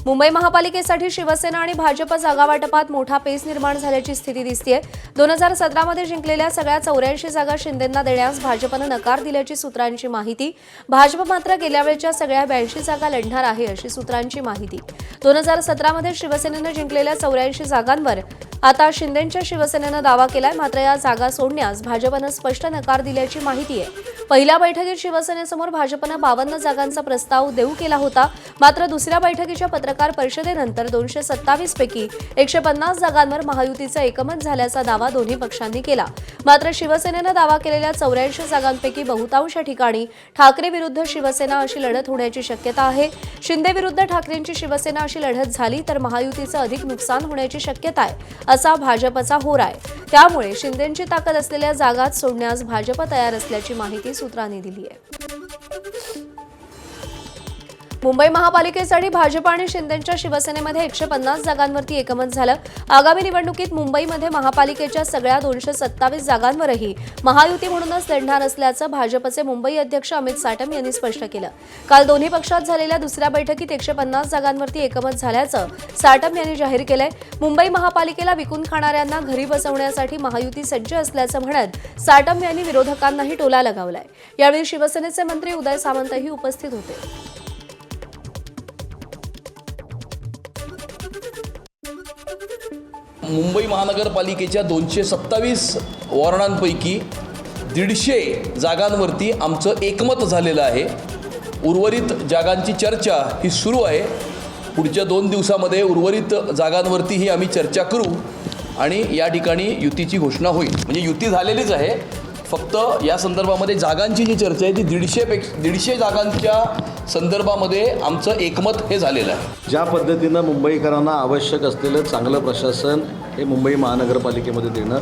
मुंबई महापालिकेसाठी शिवसेना आणि भाजप जागा वाटपात मोठा पेच निर्माण झाल्याची स्थिती दिसतेय। 2017 मध्ये जिंकलेल्या सगळ्या 84 जागा शिंदेंना देण्यास भाजपने नकार दिल्याची सूत्रांची माहिती। भाजप मात्र गेल्या वेळच्या सगळ्या 82 जागा लढणार आहे अशी सूत्रांची माहिती। 2017 मध्ये शिवसेनेने जिंकलेल्या 84 जागांवर आता शिंदेंच्या शिवसेनेने दावा केलाय, मात्र या जागा सोडण्यास भाजपने स्पष्ट नकार दिल्याची माहिती आहे। पहिल्या बैठकीत शिवसेनेसमोर भाजपने 52 जागांचा प्रस्ताव देऊ केला होता, मात्र दुसऱ्या बैठकीच्या पत्रकार परिषदेनंतर 227 पैकी 150 जागांवर महायुतीचे एकमत झाल्याचा दावा दोन्ही पक्षांनी केला। मात्र शिवसेनेने दावा केलेल्या 84 जागांपैकी बहुतांश ठिकाणी ठाकरे विरुद्ध शिवसेना अशी लढत होण्याची शक्यता आहे। शिंदे विरुद्ध ठाकरेंची शिवसेना अशी लढत झाली तर महायुतीचे अधिक नुकसान होण्याची शक्यता आहे असा भाजपचा होरा आहे। त्यामुळे शिंदेंची ताकद असलेल्या जागा सोडण्यास भाजप तयार असल्याची माहिती सूत्रांनी दिली आहे। मुंबई महापालिकेसाठी भाजप आणि शिंदेंच्या शिवसेनेमध्ये 150 जागांवरती एकमत झालं। आगामी निवडणुकीत मुंबईमध्ये महापालिकेच्या सगळ्या 227 जागांवरही महायुती म्हणूनच लढणार असल्याचं भाजपचे मुंबई अध्यक्ष अमित साटम यांनी स्पष्ट केलं। काल दोन्ही पक्षात झालेल्या दुसऱ्या बैठकीत 150 जागांवरती एकमत झाल्याचं साटम यांनी जाहीर केलंय। मुंबई महापालिकेला विकून खाणाऱ्यांना घरी बसवण्यासाठी महायुती सज्ज असल्याचं म्हणत साटम यांनी विरोधकांनाही टोला लगावलाय। यावेळी शिवसेनेचे मंत्री उदय सामंतही उपस्थित होते। मुंबई महानगरपालिकेच्या 227 वॉर्डांपैकी 150 जागांवरती आमचं एकमत झालेलं आहे। उर्वरित जागांची चर्चा ही सुरू आहे। पुढच्या 2 दिवसामध्ये उर्वरित जागांवरतीही आम्ही चर्चा करू आणि या ठिकाणी युतीची घोषणा होईल। म्हणजे युती झालेलीच आहे, फक्त या संदर्भामध्ये जागांची जी चर्चा आहे ती 150 जागांच्या संदर्भामध्ये आमचं एकमत हे झालेलं आहे। ज्या पद्धतीनं मुंबईकरांना आवश्यक असलेलं चांगलं प्रशासन हे मुंबई महानगरपालिकेमध्ये देणं,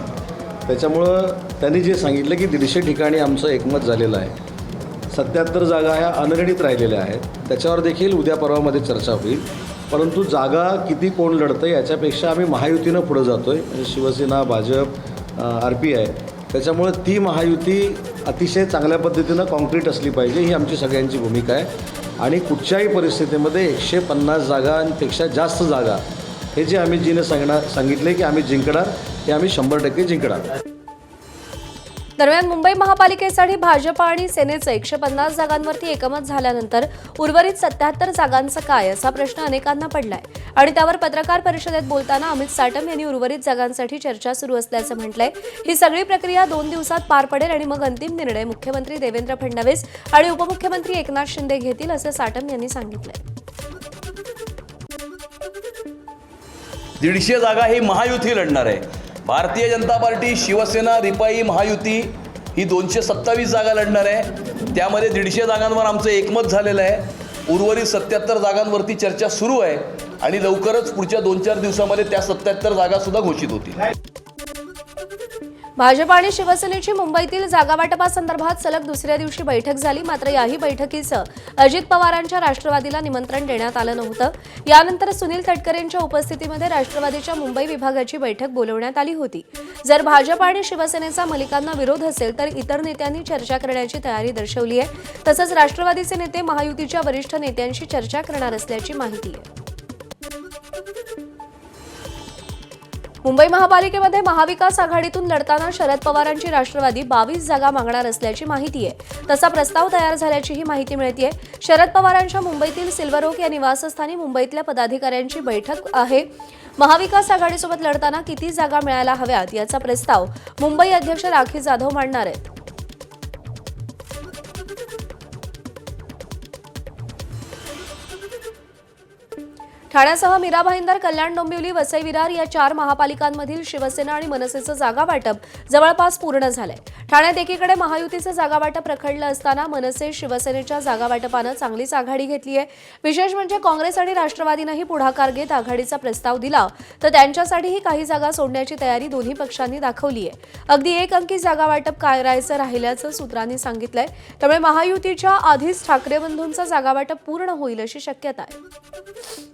त्याच्यामुळं त्यांनी जे सांगितलं की 150 ठिकाणी आमचं एकमत झालेलं आहे। 77 जागा ह्या अनगणित राहिलेल्या आहेत, त्याच्यावर देखील उद्या परवामध्ये चर्चा होईल। परंतु जागा किती कोण लढतं याच्यापेक्षा आम्ही महायुतीनं पुढं जातोय, म्हणजे शिवसेना, भाजप, RPI। त्याच्यामुळे ती महायुती अतिशय चांगल्या पद्धतीनं कॉन्क्रीट असली पाहिजे ही आमची सगळ्यांची भूमिका आहे। आणि कुठच्याही परिस्थितीमध्ये 150 जागांपेक्षा जास्त जागा हे जे आम्ही सांगितले की आम्ही जिंकणार, हे आम्ही 100% जिंकणार। दरम्यान मुंबई महापालिकेसाठी भाजप आणि सेनेचे 150 जागांवरती एकमत झाल्यानंतर उर्वरित 77 जागांचं काय असा प्रश्न अनेकांना पडलाय आणि त्यावर पत्रकार परिषदेत बोलताना अमित साटम यांनी उर्वरित जागांसाठी चर्चा सुरू असल्याचं म्हटलंय। ही सगळी प्रक्रिया 2 दिवसात पार पडेल आणि मग अंतिम निर्णय मुख्यमंत्री देवेंद्र फडणवीस आणि उपमुख्यमंत्री एकनाथ शिंदे घेतील असं साटम यांनी सांगितलंय। 150 जागा ही महायुती लढणार आहे। भारतीय जनता पार्टी, शिवसेना, रिपाई, महायुती ही 227 जागा लढणार आहे। त्यामध्ये 150 जागांवर आमचं एकमत झालेलं आहे। उर्वरित 77 जागांवरती चर्चा सुरू आहे आणि लवकरच पुढच्या 2-4 दिवसामध्ये त्या 77 जागासुद्धा घोषित होतील। भाजप आणि शिवसेनेची मुंबईतील जागा वाटपासंदर्भात सलग दुसऱ्या दिवशी बैठक झाली, मात्र याही बैठकीचं अजित पवारांच्या राष्ट्रवादीला निमंत्रण देण्यात आलं नव्हतं। यानंतर सुनील तटकरेंच्या उपस्थितीमध्ये राष्ट्रवादीच्या मुंबई विभागाची बैठक बोलवण्यात आली होती। जर भाजप आणि शिवसेनेचा मलिकांना विरोध असेल तर इतर नेत्यांनी चर्चा करण्याची तयारी दर्शवली आहे। तसंच राष्ट्रवादीचे नेते महायुतीच्या वरिष्ठ नेत्यांशी चर्चा करणार असल्याची माहिती आहे। मुंबई महापालिकेमध्ये महाविकास आघाडीतून लढताना शरद पवारांची राष्ट्रवादी 22 जागा मागणार असल्याची माहिती आहे। तसा प्रस्ताव तयार झाल्याचीही माहिती मिळतेय। शरद पवारांच्या मुंबईतील सिल्वर ओक या निवासस्थानी मुंबईतल्या पदाधिकाऱ्यांची बैठक आहे। महाविकास आघाडीसोबत लढताना किती जागा मिळायला हव्यात याचा प्रस्ताव मुंबई अध्यक्ष राखी जाधव मांडणार आहेत। ठाण्यासह मीरा भाईंदर, कल्याण, डोंबिवली, वसई विरार या 4 महापालिकांमधील शिवसेना आणि मनसेचं जागा वाटप जवळपास पूर्ण झालंय। ठाण्यात एकीकडे महायुतीचं जागा वाटप रखडलं असताना मनसे शिवसेनेच्या जागा वाटपानं चांगलीच आघाडी घेतली आहे। विशेष म्हणजे काँग्रेस आणि राष्ट्रवादीनेही पुढाकार घेत आघाडीचा प्रस्ताव दिला तर त्यांच्यासाठीही काही जागा सोडण्याची तयारी दोन्ही पक्षांनी दाखवली आहे। अगदी 1 अंकी जागा वाटप करायचं राहिल्याचं सूत्रांनी सांगितलंय। त्यामुळे महायुतीच्या आधीच ठाकरे बंधूंचं जागा वाटप पूर्ण होईल अशी शक्यता आहे।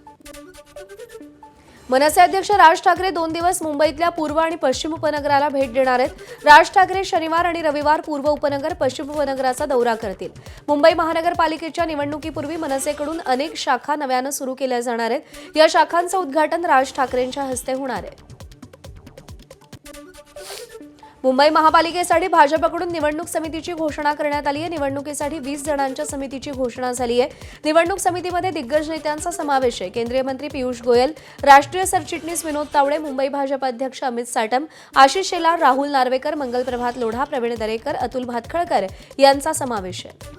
मनसे अध्यक्ष राज ठाकरे 2 दिवस मुंबईतल्या पूर्व आणि पश्चिम उपनगराला भेट देणार आहेत. राज ठाकरे शनिवार आणि रविवार पूर्व उपनगर पश्चिम उपनगराचा दौरा करतील. मुंबई महानगरपालिकेच्या निवडणुकीपूर्वी मनसेकडून अनेक शाखा नव्यानं सुरू केल्या जाणार आहेत. या शाखांचं उद्घाटन राज ठाकरेंच्या हस्ते होणार आहे. मुंबई महापालिकेसाठी भाजपकडून निवडणूक समितीची घोषणा करण्यात आली आहे. निवडणुकीसाठी 20 जणांच्या समितीची घोषणा झाली आहे. निवडणूक समितीमध्ये दिग्गज नेत्यांचा समावेश आहे. केंद्रीय मंत्री पियुष गोयल, राष्ट्रीय सरचिटणीस विनोद तावडे, मुंबई भाजप अध्यक्ष अमित साटम, आशिष शेलार, राहुल नार्वेकर, मंगल प्रभात लोढा, प्रवीण दरेकर, अतुल भातखळकर यांचा समावेश आहे.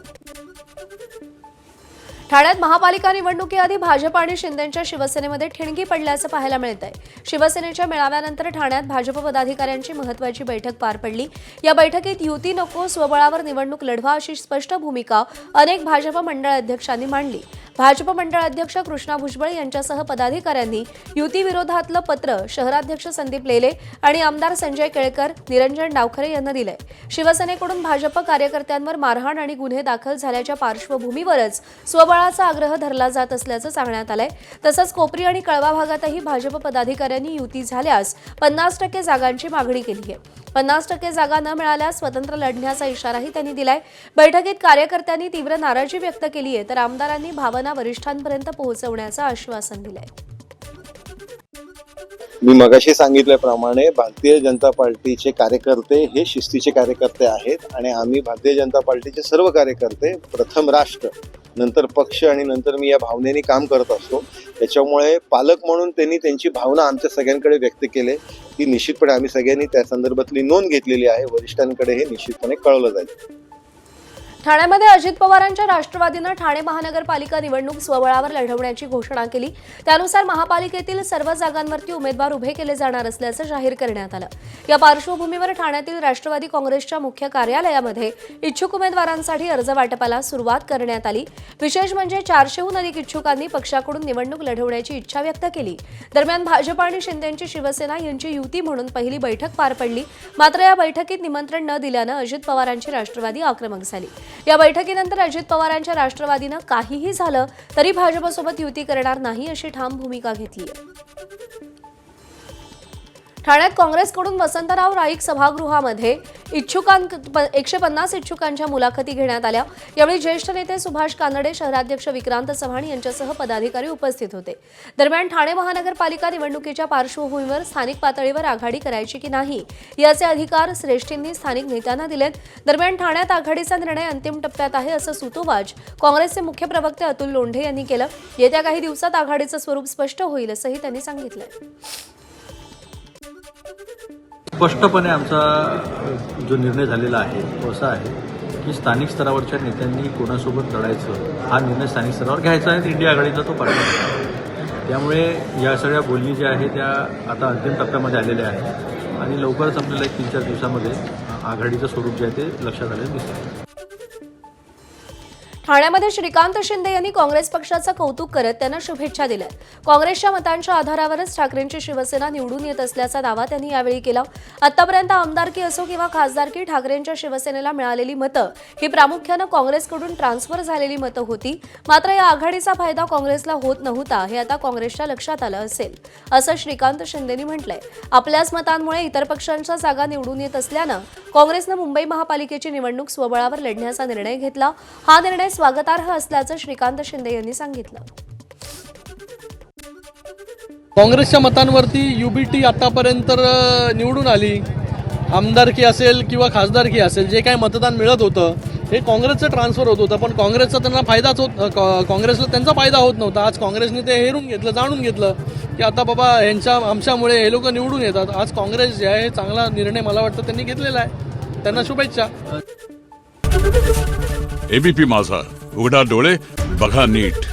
ठाण्यात महापालिका निवडणुकीआधी भाजप आणि शिंदेंच्या शिवसेनेमध्ये ठिणगी पडल्याचं पाहायला मिळत आहे. शिवसेनेच्या मेळाव्यानंतर ठाण्यात भाजप पदाधिकाऱ्यांची महत्त्वाची बैठक पार पडली. या बैठकीत युती नको, स्वबळावर निवडणूक लढवा अशी स्पष्ट भूमिका अनेक भाजप मंडळ अध्यक्षांनी मांडली. भाजप मंडळ अध्यक्ष कृष्णा भुजबळ यांच्यासह पदाधिकाऱ्यांनी युती विरोधातलं पत्र शहराध्यक्ष संदीप लेले आणि आमदार संजय केळकर, निरंजन डावखरे यांना दिलंय. शिवसेनेकडून भाजप कार्यकर्त्यांवर मारहाण आणि गुन्हे दाखल झाल्याच्या पार्श्वभूमीवरच स्वबळाचा आग्रह धरला जात असल्याचं सांगण्यात आलंय. तसंच कोपरी आणि कळवा भागातही भाजप पदाधिकाऱ्यांनी युती झाल्यास 50% जागांची मागणी केली आहे. 50% जागा न मिळाल्यास स्वतंत्र लढण्याचा इशाराही त्यांनी दिलाय. बैठकीत कार्यकर्त्यांनी तीव्र नाराजी व्यक्त केली आहे, तर आमदारांनी भावना वरिष्ठांपर्यंत पोहोचवण्याचं आश्वासन दिलंय. मी मगाशी सांगितल्याप्रमाणे भारतीय जनता पार्टीचे कार्यकर्ते हे शिस्तीचे कार्यकर्ते आहेत आणि आम्ही भारतीय जनता पार्टीचे सर्व कार्यकर्ते प्रथम राष्ट्र, नंतर पक्ष आणि नंतर मी या भावनेने काम करत असतो. त्याच्यामुळे पालक म्हणून त्यांनी त्यांची भावना आमच्या सगळ्यांकडे व्यक्त केली की निश्चितपणे आम्ही सगळ्यांनी त्या संदर्भातली नोंद घेतलेली आहे. वरिष्ठांकडे हे निश्चितपणे कळवलं जाईल. ठाण्यामध्ये अजित पवारांच्या राष्ट्रवादीनं ठाणे महानगरपालिका निवडणूक स्वबळावर लढवण्याची घोषणा केली. त्यानुसार महापालिकेतील सर्व जागांवरती उमेदवार उभे केले जाणार असल्याचं जाहीर करण्यात आलं. या पार्श्वभूमीवर ठाण्यातील राष्ट्रवादी काँग्रेसच्या मुख्य कार्यालयामध्ये इच्छुक उमेदवारांसाठी अर्ज वाटपाला सुरुवात करण्यात आली. विशेष म्हणजे 400हून अधिक इच्छुकांनी पक्षाकडून निवडणूक लढवण्याची इच्छा व्यक्त केली. दरम्यान भाजप आणि शिंदेची शिवसेना यांची युती म्हणून पहिली बैठक पार पडली. मात्र या बैठकीत निमंत्रण न दिल्यानं अजित पवारांची राष्ट्रवादी आक्रमक झाली. या बैठकीनंतर अजित पवारांच्या राष्ट्रवादीनं काहीही झालं तरी भाजपसोबत युती करणार नाही अशी ठाम भूमिका घेतली आहे. ठाण्यात काँग्रेसकडून वसंतराव राईक सभागृहामध्ये 150 इच्छुकांच्या मुलाखती घेण्यात आल्या. यावेळी ज्येष्ठ नेते सुभाष कानडे, शहराध्यक्ष विक्रांत चव्हाण यांच्यासह पदाधिकारी उपस्थित होते. दरम्यान ठाणे महानगरपालिका निवडणुकीच्या पार्श्वभूमीवर स्थानिक पातळीवर आघाडी करायची की नाही याचे अधिकार श्रेष्ठींनी स्थानिक नेत्यांना दिलेत. दरम्यान ठाण्यात आघाडीचा निर्णय अंतिम टप्प्यात आहे असं सूतोवाच काँग्रेसचे मुख्य प्रवक्ते अतुल लोंढे यांनी केलं. येत्या काही दिवसात आघाडीचं स्वरूप स्पष्ट होईल असंही त्यांनी सांगितलं. स्पष्टपणे आमचा जो निर्णय झालेला आहे तो असा आहे की स्थानिक स्तरावरच्या नेत्यांनी कोणासोबत लढायचं हा निर्णय स्थानिक स्तरावर घ्यायचा आहे. इंडिया आघाडीचा तो पार्टी आहे. त्यामुळे या सगळ्या बोलणी ज्या आहेत त्या आता अंतिम टप्प्यामध्ये आलेल्या आहेत आणि लवकरच आपल्याला 3-4 दिवसामध्ये आघाडीचं स्वरूप जे आहे ते लक्षात आलेलं दिसेल. ठाण्यामध्ये श्रीकांत शिंदे यांनी काँग्रेस पक्षाचं कौतुक करत त्यांना शुभेच्छा दिल्या. काँग्रेसच्या मतांच्या आधारावरच ठाकरेंची शिवसेना निवडून येत असल्याचा दावा त्यांनी यावेळी केला. आतापर्यंत आमदारकी असो किंवा खासदारकी ठाकरेंच्या शिवसेनेला मिळालेली मतं ही प्रामुख्यानं काँग्रेसकडून ट्रान्सफर झालेली मतं होती. मात्र या आघाडीचा फायदा काँग्रेसला होत नव्हता हे आता काँग्रेसच्या लक्षात आलं असेल असं श्रीकांत शिंदेंनी म्हटलंय. आपल्याच मतांमुळे इतर पक्षांच्या जागा निवडून येत असल्यानं काँग्रेसनं मुंबई महापालिकेची निवडणूक स्वबळावर लढण्याचा निर्णय घेतला. हा निर्णय स्वागतार्ह असल्याचं श्रीकांत शिंदे यांनी सांगितलं. काँग्रेसच्या मतांवरती युबीटी आतापर्यंत निवडून आली. आमदारकी असेल किंवा खासदारकी असेल जे काही मतदान मिळत होतं हे काँग्रेसचं ट्रान्सफर होत होतं, पण काँग्रेसचा त्यांना फायदाच काँग्रेसला त्यांचा फायदा होत नव्हता. आज काँग्रेसने ते हेरून घेतलं, जाणून घेतलं की आता बाबा आमच्यामुळे हे लोक निवडून येतात. आज काँग्रेस जे आहे चांगला निर्णय मला वाटतं त्यांनी घेतलेला आहे. त्यांना शुभेच्छा. एबीपी माझा, उघडा डोळे बघा नीट.